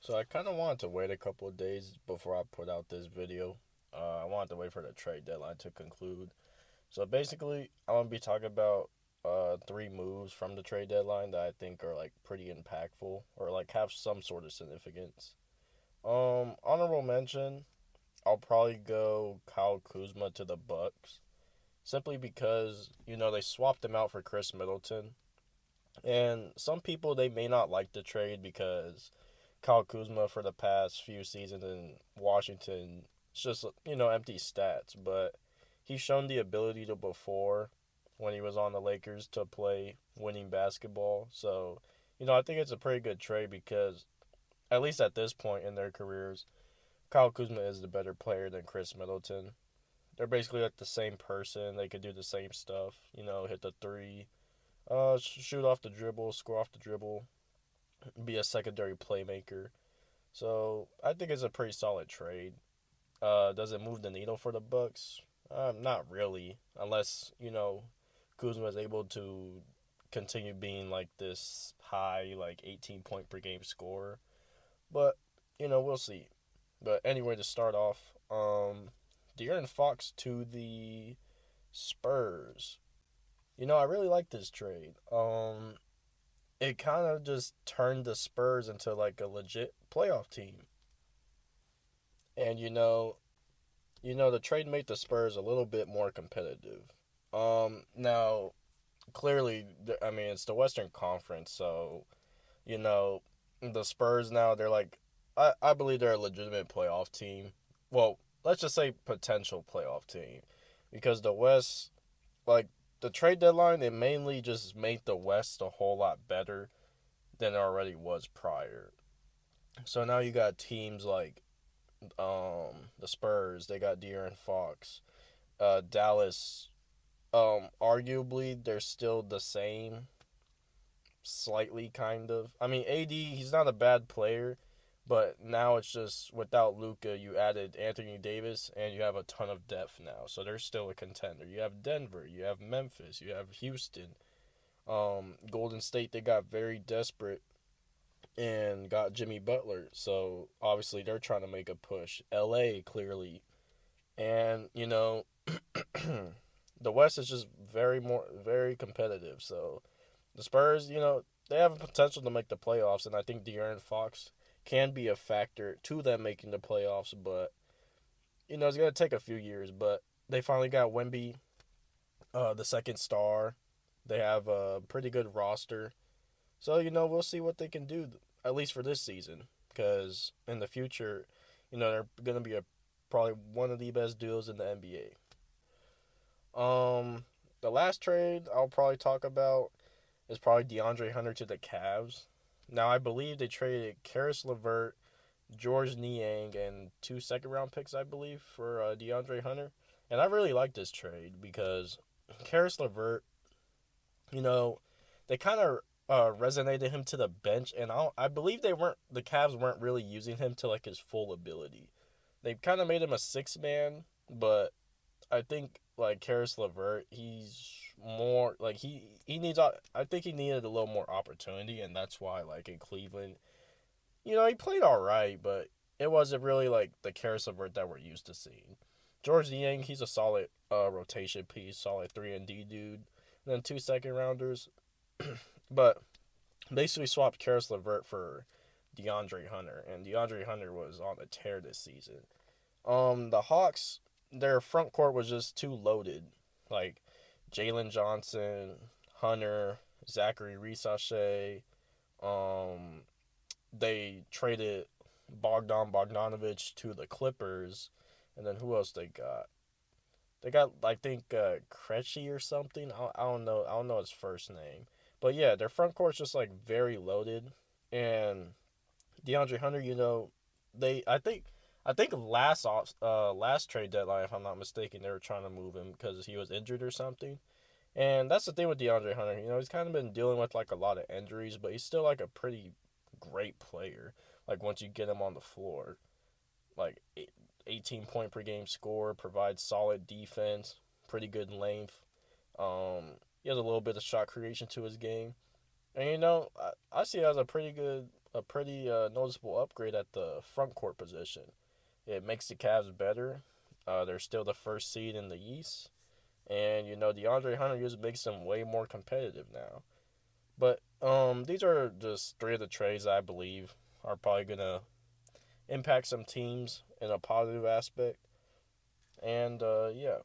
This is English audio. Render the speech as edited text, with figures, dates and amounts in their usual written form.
So I kind of wanted to wait a couple of days before I put out this video. I wanted to wait for the trade deadline to conclude. So basically, I'm gonna be talking about three moves from the trade deadline that I think are like pretty impactful or like have some sort of significance. Honorable mention, I'll probably go Kyle Kuzma to the Bucks simply because they swapped him out for Chris Middleton, and some people they may not like the trade because Kyle Kuzma for the past few seasons in Washington, it's just, empty stats. But he's shown the ability to before when he was on the Lakers to play winning basketball. So, I think it's a pretty good trade because, at least at this point in their careers, Kyle Kuzma is the better player than Chris Middleton. They're basically like the same person. They could do the same stuff, hit the three, shoot off the dribble, score off the dribble, be a secondary playmaker. So I think it's a pretty solid trade. Does it move the needle for the Bucks? Not really, unless Kuzma is able to continue being like this high, like 18 point per game scorer. But we'll see. But anyway, to start off, De'Aaron Fox to the Spurs. I really like this trade. It kind of just turned the Spurs into like a legit playoff team. And the trade made the Spurs a little bit more competitive. Now clearly, I mean, it's the Western Conference, so you know the Spurs now they're like, I believe they're a legitimate playoff team. Well, let's just say potential playoff team, because the West, like the trade deadline, it mainly just made the West a whole lot better than it already was prior. So now you got teams like the Spurs, they got De'Aaron Fox. Dallas, arguably they're still the same, slightly kind of. I mean, AD, he's not a bad player, but now it's just without Luka, you added Anthony Davis, and you have a ton of depth now. So they're still a contender. You have Denver, you have Memphis, you have Houston, Golden State. They got very desperate and got Jimmy Butler. So obviously they're trying to make a push. LA clearly, and the West is just very competitive. So the Spurs, they have a potential to make the playoffs, and I think De'Aaron Fox can be a factor to them making the playoffs. But it's gonna take a few years. But they finally got Wemby, the second star. They have a pretty good roster. So we'll see what they can do at least for this season, because in the future, they're gonna be probably one of the best duos in the NBA. The last trade I'll probably talk about is probably DeAndre Hunter to the Cavs. Now I believe they traded Karis LeVert, George Niang, and two second round picks, I believe, for DeAndre Hunter. And I really like this trade because Karis LeVert, they kind of resonated him to the bench, and I believe the Cavs weren't really using him to like his full ability. They kind of made him a six man, but I think like Karis LeVert, he's more like he needs. I think he needed a little more opportunity, and that's why like in Cleveland, he played all right, but it wasn't really like the Karis LeVert that we're used to seeing. George Niang, he's a solid rotation piece, solid 3-and-D dude. And then two second rounders, but basically swapped Karis LeVert for DeAndre Hunter, and DeAndre Hunter was on a tear this season. The Hawks, their front court was just too loaded. Like Jalen Johnson, Hunter, Zachary Risashe. They traded Bogdan Bogdanovic to the Clippers, and then who else they got? They got I think Krejci or something. I don't know. I don't know his first name, but yeah, their front court's just like very loaded, and DeAndre Hunter, they I think last trade deadline, if I'm not mistaken, they were trying to move him because he was injured or something. And that's the thing with DeAndre Hunter. He's kind of been dealing with like a lot of injuries, but he's still like a pretty great player. Like once you get him on the floor, like 18 point per game score, provides solid defense, pretty good length. He has a little bit of shot creation to his game. And I see it as a pretty good a pretty noticeable upgrade at the front court position. It makes the Cavs better. They're still the first seed in the East. And, DeAndre Hunter just makes them way more competitive now. But these are just three of the trades I believe are probably going to impact some teams in a positive aspect. And, yeah.